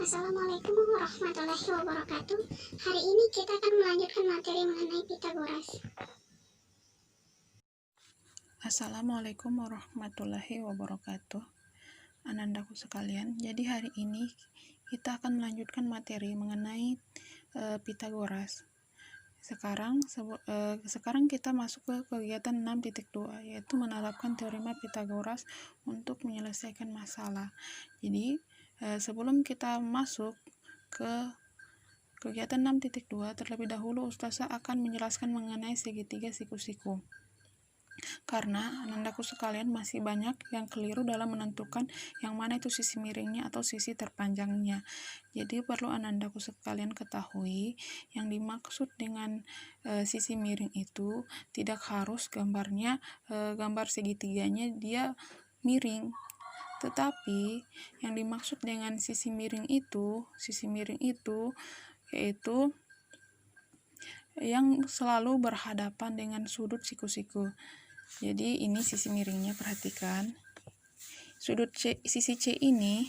Assalamualaikum warahmatullahi wabarakatuh. Hari ini kita akan melanjutkan materi mengenai Pitagoras. Assalamualaikum warahmatullahi wabarakatuh. Anandaku sekalian, jadi hari ini kita akan melanjutkan materi mengenai Pitagoras. Sekarang kita masuk ke kegiatan 6.2, yaitu menerapkan teorema Pitagoras untuk menyelesaikan masalah. Jadi sebelum kita masuk ke kegiatan 6.2, terlebih dahulu Ustazah akan menjelaskan mengenai segitiga siku-siku. Karena anandaku sekalian masih banyak yang keliru dalam menentukan yang mana itu sisi miringnya atau sisi terpanjangnya. Jadi perlu anandaku sekalian ketahui yang dimaksud dengan sisi miring itu tidak harus gambarnya gambar segitiganya dia miring. Tetapi yang dimaksud dengan sisi miring itu yaitu yang selalu berhadapan dengan sudut siku-siku. Jadi ini sisi miringnya, perhatikan. Sisi C ini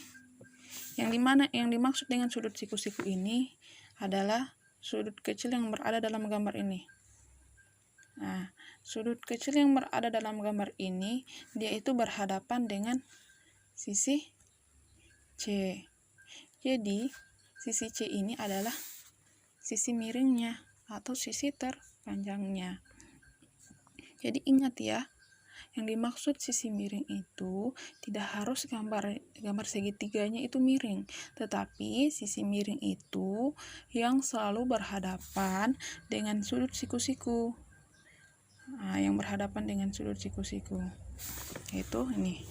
yang dimaksud dengan sudut siku-siku ini adalah sudut kecil yang berada dalam gambar ini. Nah, sudut kecil yang berada dalam gambar ini dia itu berhadapan dengan sisi C. Jadi sisi C ini adalah sisi miringnya atau sisi terpanjangnya. Jadi ingat ya, yang dimaksud sisi miring itu tidak harus gambar segitiganya itu miring, tetapi sisi miring itu yang selalu berhadapan dengan sudut siku-siku. Nah, yang berhadapan dengan sudut siku-siku itu ini.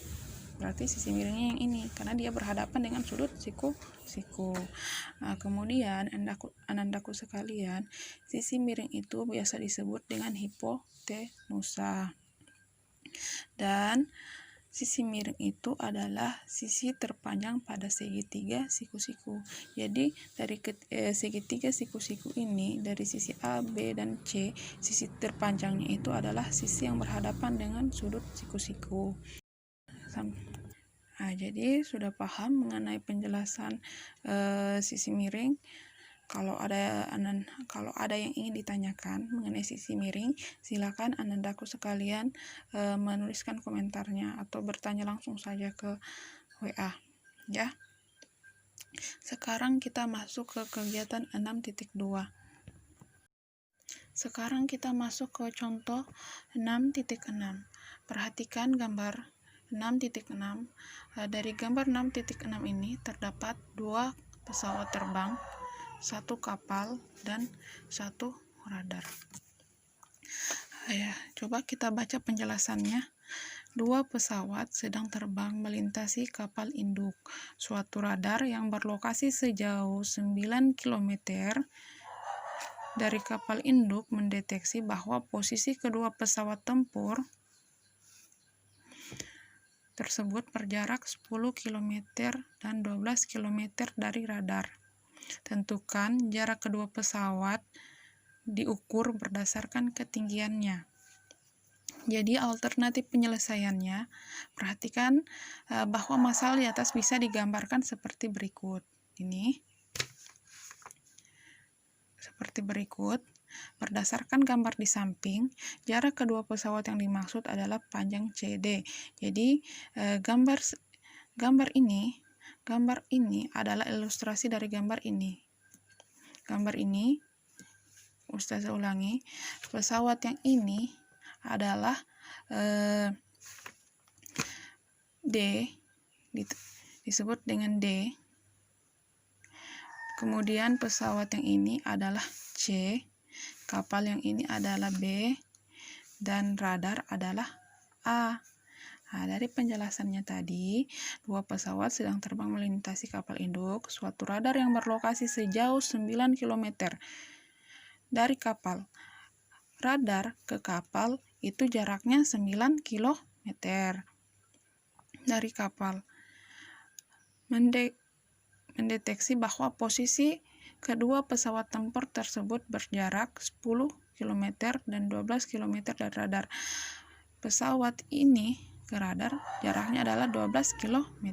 Berarti sisi miringnya yang ini, karena dia berhadapan dengan sudut siku-siku. Nah, kemudian anandaku sekalian, sisi miring itu biasa disebut dengan hipotenusa. Dan sisi miring itu adalah sisi terpanjang pada segitiga siku-siku. Jadi dari segitiga siku-siku ini, dari sisi A, B, dan C, sisi terpanjangnya itu adalah sisi yang berhadapan dengan sudut siku-siku. Nah, jadi sudah paham mengenai penjelasan sisi miring. Kalau ada yang ingin ditanyakan mengenai sisi miring, silakan anandaku sekalian menuliskan komentarnya atau bertanya langsung saja ke WA ya. Sekarang kita masuk ke kegiatan 6.2. Sekarang kita masuk ke contoh 6.6. Perhatikan gambar 6.6. Dari gambar 6.6 ini terdapat 2 pesawat terbang, 1 kapal, dan 1 radar. Coba kita baca penjelasannya. 2 pesawat sedang terbang melintasi kapal induk. Suatu radar yang berlokasi sejauh 9 km dari kapal induk mendeteksi bahwa posisi kedua pesawat tempur tersebut berjarak 10 km dan 12 km dari radar. Tentukan jarak kedua pesawat diukur berdasarkan ketinggiannya. Jadi alternatif penyelesaiannya, perhatikan bahwa masalah di atas bisa digambarkan seperti berikut. Ini seperti berikut. Berdasarkan gambar di samping, jarak kedua pesawat yang dimaksud adalah panjang CD. Jadi gambar ini adalah ilustrasi dari gambar ini. Gambar ini, Ustazah ulangi, pesawat yang ini adalah D, disebut dengan D. Kemudian pesawat yang ini adalah C, kapal yang ini adalah B, dan radar adalah A. Nah, dari penjelasannya tadi, 2 pesawat sedang terbang melintasi kapal induk, suatu radar yang berlokasi sejauh 9 km dari kapal. Radar ke kapal itu jaraknya 9 km dari kapal. Mendeteksi bahwa posisi kedua pesawat tempur tersebut berjarak 10 km dan 12 km dari radar. Pesawat ini ke radar jaraknya adalah 12 km.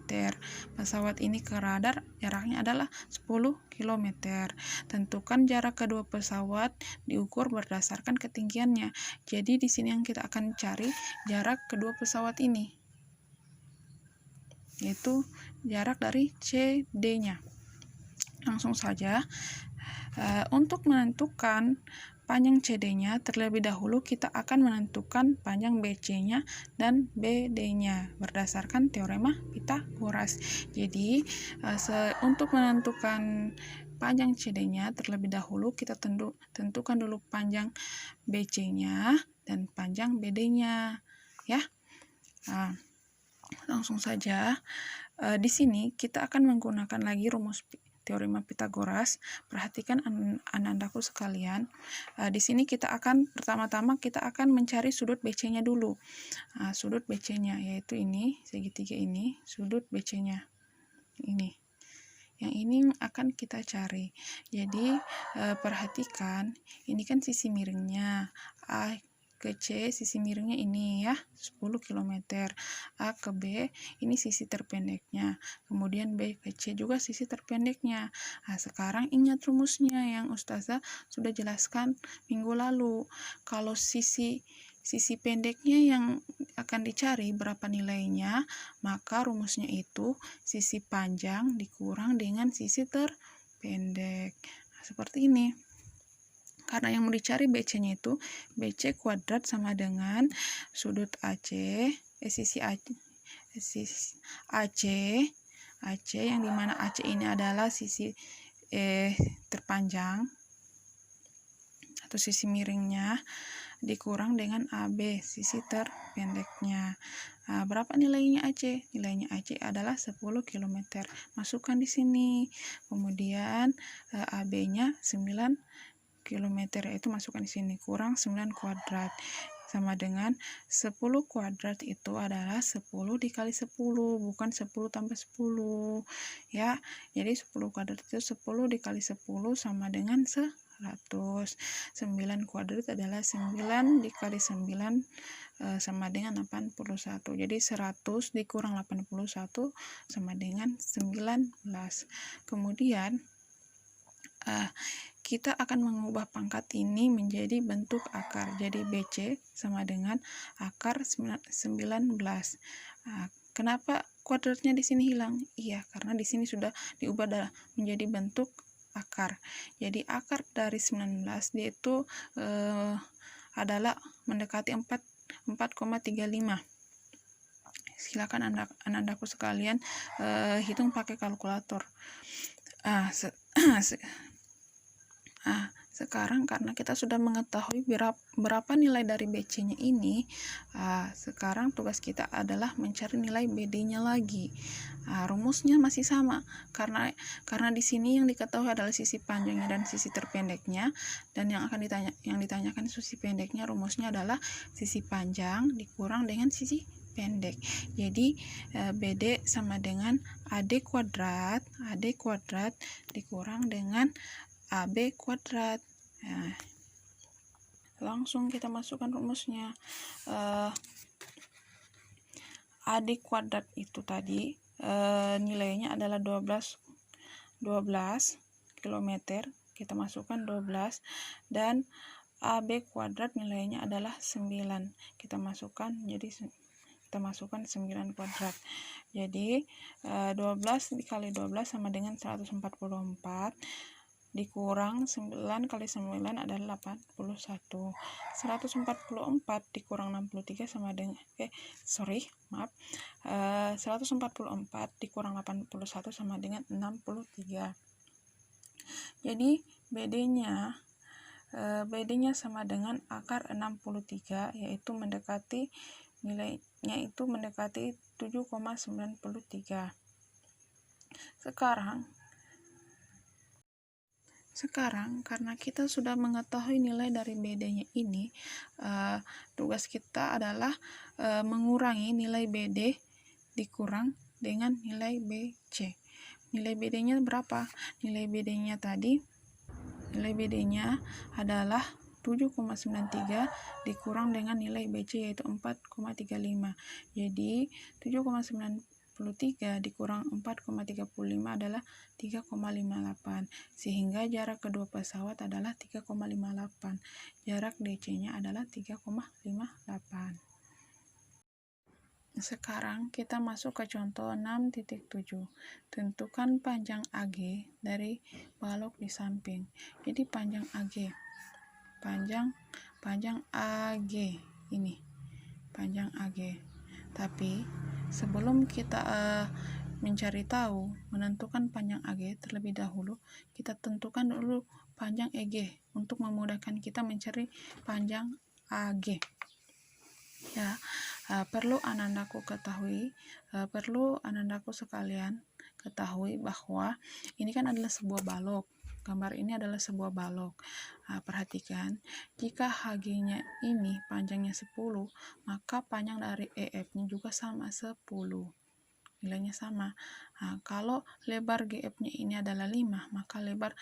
Pesawat ini ke radar jaraknya adalah 10 km. Tentukan jarak kedua pesawat diukur berdasarkan ketinggiannya. Jadi di sini yang kita akan cari jarak kedua pesawat ini, yaitu jarak dari CD-nya. Langsung saja, untuk menentukan panjang CD-nya, terlebih dahulu kita akan menentukan panjang BC-nya dan BD-nya berdasarkan teorema Pythagoras. Jadi, untuk menentukan panjang CD-nya, terlebih dahulu kita tentukan dulu panjang BC-nya dan panjang BD-nya, ya. Nah, langsung saja, di sini kita akan menggunakan lagi rumus teorema Pythagoras. Perhatikan anak-anakku sekalian. Di sini pertama-tama kita akan mencari sudut BC-nya dulu. Sudut BC-nya yaitu ini, segitiga ini, sudut BC-nya. Ini. Yang ini akan kita cari. Jadi, perhatikan, ini kan sisi miringnya. A ke C, sisi miringnya ini ya, 10 km. A ke B, ini sisi terpendeknya. Kemudian B ke C juga sisi terpendeknya. Sekarang ingat rumusnya yang Ustazah sudah jelaskan minggu lalu. Kalau sisi pendeknya yang akan dicari berapa nilainya, maka rumusnya itu sisi panjang dikurang dengan sisi terpendek. Seperti ini. Karena yang mau dicari BC-nya itu BC kuadrat sama dengan sudut sisi AC yang dimana AC ini adalah sisi terpanjang atau sisi miringnya dikurang dengan AB sisi terpendeknya. Berapa nilainya AC? Nilainya AC adalah 10 km. Masukkan di sini. Kemudian AB-nya 9 km, yaitu masukkan di sini, kurang 9 kuadrat sama dengan 10 kuadrat itu adalah 10 dikali 10, bukan 10 tambah 10 ya. Jadi 10 kuadrat itu 10 dikali 10 sama dengan 100. 9 kuadrat adalah 9 dikali 9 sama dengan 81. Jadi 100 dikurang 81 sama dengan 19. Kemudian kita akan mengubah pangkat ini menjadi bentuk akar. Jadi BC sama dengan akar 19. Kenapa kuadratnya di sini hilang? Iya, karena di sini sudah diubah menjadi bentuk akar. Jadi akar dari 19 dia itu adalah mendekati 4,35. Silakan anak-anakku sekalian hitung pakai kalkulator. Sekarang karena kita sudah mengetahui berapa nilai dari BC-nya ini, sekarang tugas kita adalah mencari nilai BD-nya lagi. Rumusnya masih sama, karena di sini yang diketahui adalah sisi panjangnya dan sisi terpendeknya, dan yang ditanyakan sisi pendeknya, rumusnya adalah sisi panjang dikurang dengan sisi pendek. Jadi BD sama dengan AD kuadrat dikurang dengan AB kuadrat. Langsung kita masukkan rumusnya. AD kuadrat itu tadi nilainya adalah 12 km. Kita masukkan 12 dan AB kuadrat nilainya adalah 9. Kita masukkan 9 kuadrat. Jadi 12 dikali 12 sama dengan 144 dikurang 9 kali 9 adalah 81. 144 dikurang 63 sama dengan 144 dikurang 81 sama dengan 63. Jadi BD-nya sama dengan akar 63, yaitu nilainya itu mendekati 7,93. Sekarang karena kita sudah mengetahui nilai dari BD-nya ini, tugas kita adalah mengurangi nilai BD dikurang dengan nilai BC. Nilai BD-nya berapa? Nilai BD-nya adalah 7,93 dikurang dengan nilai BC yaitu 4,35. Jadi 7,93 dikurang 4,35 adalah 3,58. Sehingga jarak kedua pesawat adalah 3,58. Jarak DC-nya adalah 3,58. Sekarang kita masuk ke contoh 6.7. Tentukan panjang AG dari balok di samping. Jadi panjang AG. Panjang AG ini. Panjang AG. Tapi sebelum kita mencari tahu, menentukan panjang AG terlebih dahulu, kita tentukan dulu panjang EG untuk memudahkan kita mencari panjang AG. Ya, perlu anandaku sekalian ketahui bahwa ini kan adalah sebuah balok. Gambar ini adalah sebuah balok. Perhatikan, jika HG-nya ini panjangnya 10, maka panjang dari EF-nya juga sama 10. Nilainya sama. Kalau lebar GF-nya ini adalah 5, maka lebar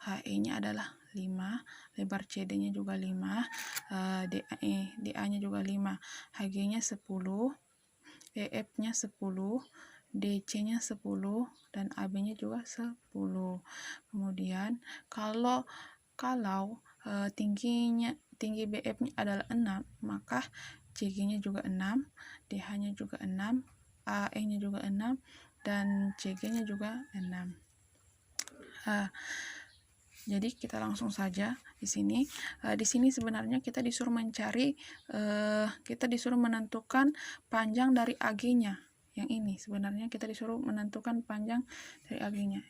HE-nya adalah 5, lebar CD-nya juga 5, DA-nya juga 5, HG-nya 10, EF-nya 10, DC-nya 10, dan AB-nya juga 10. Kemudian kalau tinggi BF-nya adalah 6, maka CG-nya juga 6, DH-nya juga 6, AE-nya juga 6, dan CG-nya juga 6. Jadi kita langsung saja di sini. Di sini sebenarnya kita disuruh menentukan panjang dari AG-nya. Yang ini sebenarnya kita disuruh menentukan panjang dari AG-nya.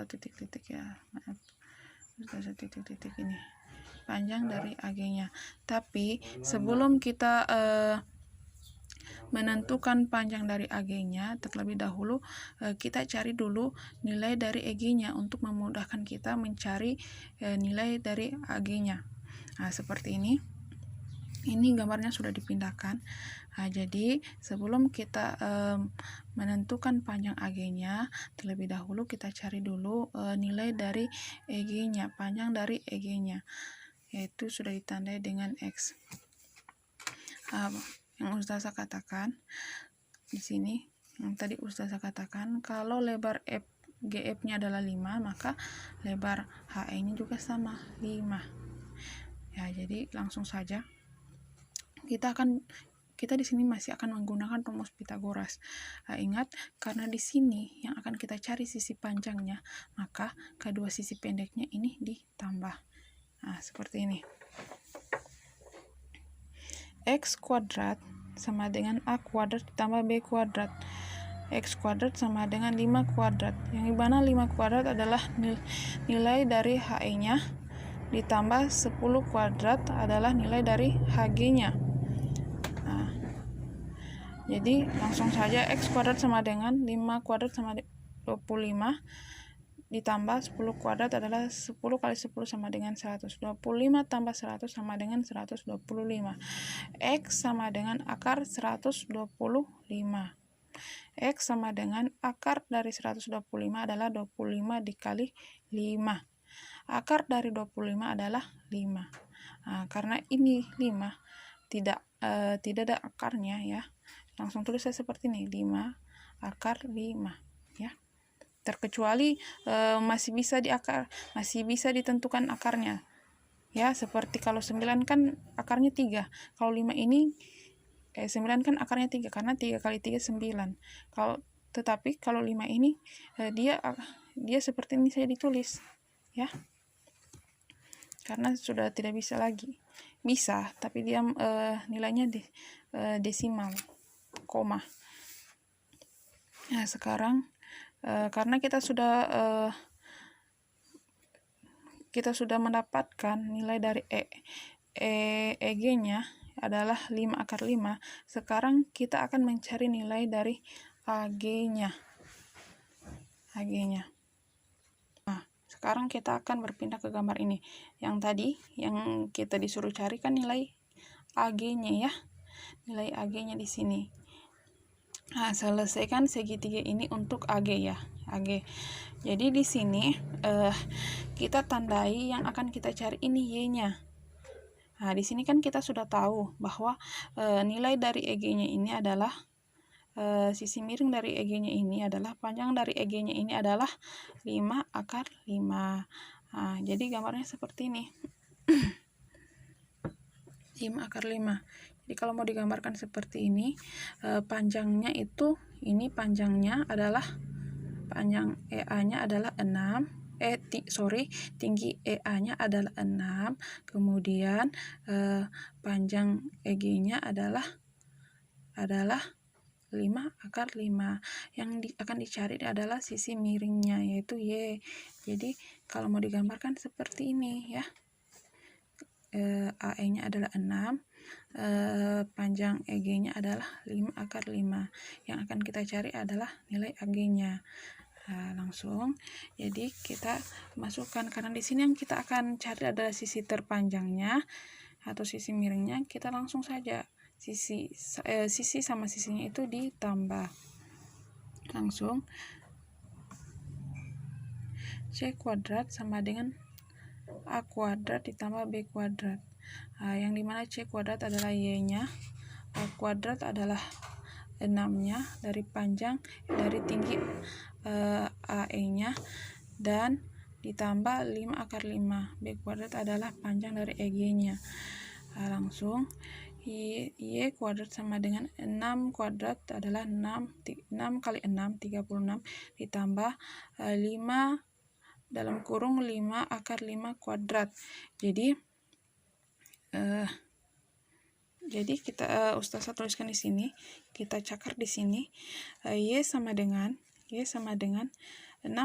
Titik-titik ya, maaf. Titik-titik ini. Panjang dari AG-nya. Tapi sebelum kita menentukan panjang dari AG-nya, terlebih dahulu kita cari dulu nilai dari EG-nya untuk memudahkan kita mencari nilai dari AG-nya. Seperti ini. Ini gambarnya sudah dipindahkan. Jadi sebelum kita menentukan panjang AG-nya, terlebih dahulu kita cari dulu nilai dari EG-nya, panjang dari EG-nya, yaitu sudah ditandai dengan X. Yang Ustazah katakan di sini, yang tadi Ustazah katakan, kalau lebar GF-nya adalah 5, maka lebar HE-nya juga sama 5. Ya, jadi langsung saja kita di sini masih akan menggunakan rumus Pythagoras. Ingat, karena di sini yang akan kita cari sisi panjangnya, maka kedua sisi pendeknya ini ditambah. Seperti ini. X kuadrat sama dengan A kuadrat ditambah B kuadrat. X kuadrat sama dengan 5 kuadrat. Yang dimana 5 kuadrat adalah nilai dari HE-nya ditambah 10 kuadrat adalah nilai dari HG-nya. Jadi langsung saja X kuadrat sama dengan 5 kuadrat sama 25 ditambah 10 kuadrat adalah 10 kali 10 sama dengan 100. 25 tambah 100 sama dengan 125. X sama dengan akar 125. X sama dengan akar dari 125 adalah 25 dikali 5. Akar dari 25 adalah 5. Karena ini 5 tidak ada akarnya ya. Langsung tulis saya seperti ini, 5 akar 5 ya. Terkecuali masih bisa ditentukan akarnya. Ya, seperti kalau 9 kan akarnya 3. Kalau 5 ini 9 kan akarnya 3 karena 3 kali 3 9. Tetapi kalau 5 ini dia seperti ini saya ditulis ya. Karena sudah tidak bisa lagi. Bisa, tapi dia nilainya desimal, koma. Nah, sekarang karena kita sudah mendapatkan nilai dari EG-nya adalah 5 akar 5. Sekarang kita akan mencari nilai dari AG-nya. Nah, sekarang kita akan berpindah ke gambar ini. Yang tadi yang kita disuruh cari kan nilai AG-nya ya. Nilai AG-nya di sini. Selesaikan segitiga ini untuk AG ya. AG. Jadi di sini kita tandai yang akan kita cari ini Y-nya. Nah, di sini kan kita sudah tahu bahwa nilai dari EG-nya ini adalah sisi miring dari EG-nya ini adalah panjang dari EG-nya ini adalah 5/5. Nah, jadi gambarnya seperti ini. 5/5. Jadi kalau mau digambarkan seperti ini, panjangnya itu, ini panjangnya adalah, panjang EA-nya adalah 6, tinggi EA-nya adalah 6, kemudian panjang EG-nya adalah 5/5. Yang akan dicari adalah sisi miringnya, yaitu Y. Jadi kalau mau digambarkan seperti ini ya. AE-nya adalah 6, panjang EG-nya adalah 5/5. Yang akan kita cari adalah nilai AG-nya. Langsung, jadi kita masukkan, karena di sini yang kita akan cari adalah sisi terpanjangnya atau sisi miringnya. Kita langsung saja sisi sama sisinya itu ditambah. Langsung C kuadrat sama dengan A kuadrat ditambah B kuadrat. Yang dimana C kuadrat adalah Y-nya, A kuadrat adalah 6-nya dari tinggi AE-nya, dan ditambah 5/5. B kuadrat adalah panjang dari EG-nya. Langsung Y kuadrat sama dengan 6 kuadrat adalah 6 kali 6 36 ditambah 5 dalam kurung 5/5 kuadrat. Jadi kita Ustazah tuliskan di sini, kita cakar di sini, Y sama dengan 6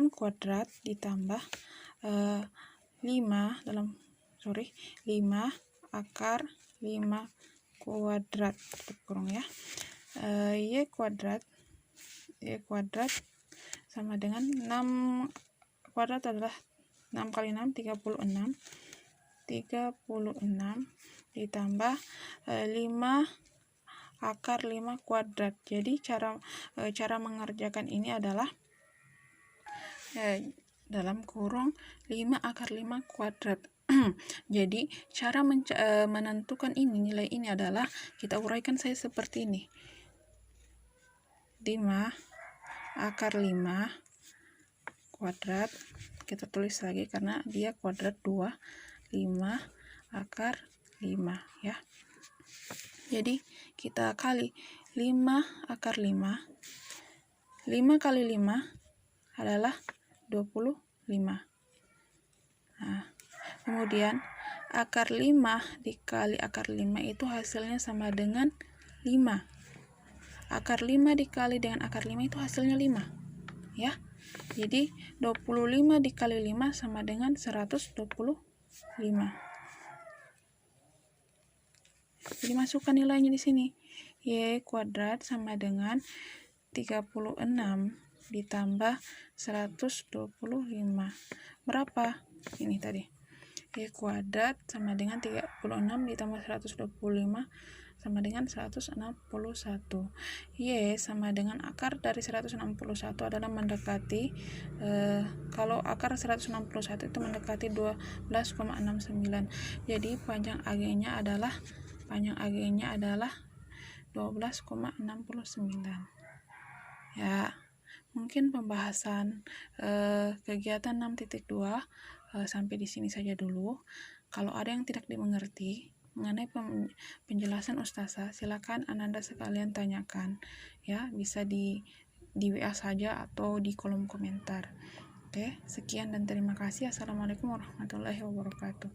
kuadrat ditambah 5/5 kuadrat, tutup kurung ya. Y kuadrat sama dengan 6 kuadrat adalah 6 kali 6 36 ditambah 5/5 kuadrat. Jadi cara mengerjakan ini adalah dalam kurung 5/5 kuadrat. Jadi cara menentukan nilai ini adalah kita uraikan saya seperti ini. 5/5 kuadrat, kita tulis lagi karena dia kuadrat 2, 5/5 ya. Jadi kita kali 5/5. 5 kali 5 adalah 25. Nah, kemudian akar 5 dikali akar 5 itu hasilnya sama dengan 5. Akar 5 dikali dengan akar 5 itu hasilnya 5 ya. Jadi 25 dikali 5 sama dengan 125. Jadi masukkan nilainya di sini. Y kuadrat sama dengan 36 ditambah 125. Berapa? Ini tadi. Y kuadrat sama dengan 36 ditambah 125 sama dengan 161. Y sama dengan akar dari 161 adalah mendekati, kalau akar 161 itu mendekati 12,69. Jadi panjang AG-nya adalah 12,69. Ya, mungkin pembahasan kegiatan 6.2 sampai di sini saja dulu. Kalau ada yang tidak dimengerti mengenai penjelasan Ustazah, silakan Ananda sekalian tanyakan ya, bisa di WA saja atau di kolom komentar. Oke, sekian dan terima kasih. Assalamualaikum warahmatullahi wabarakatuh.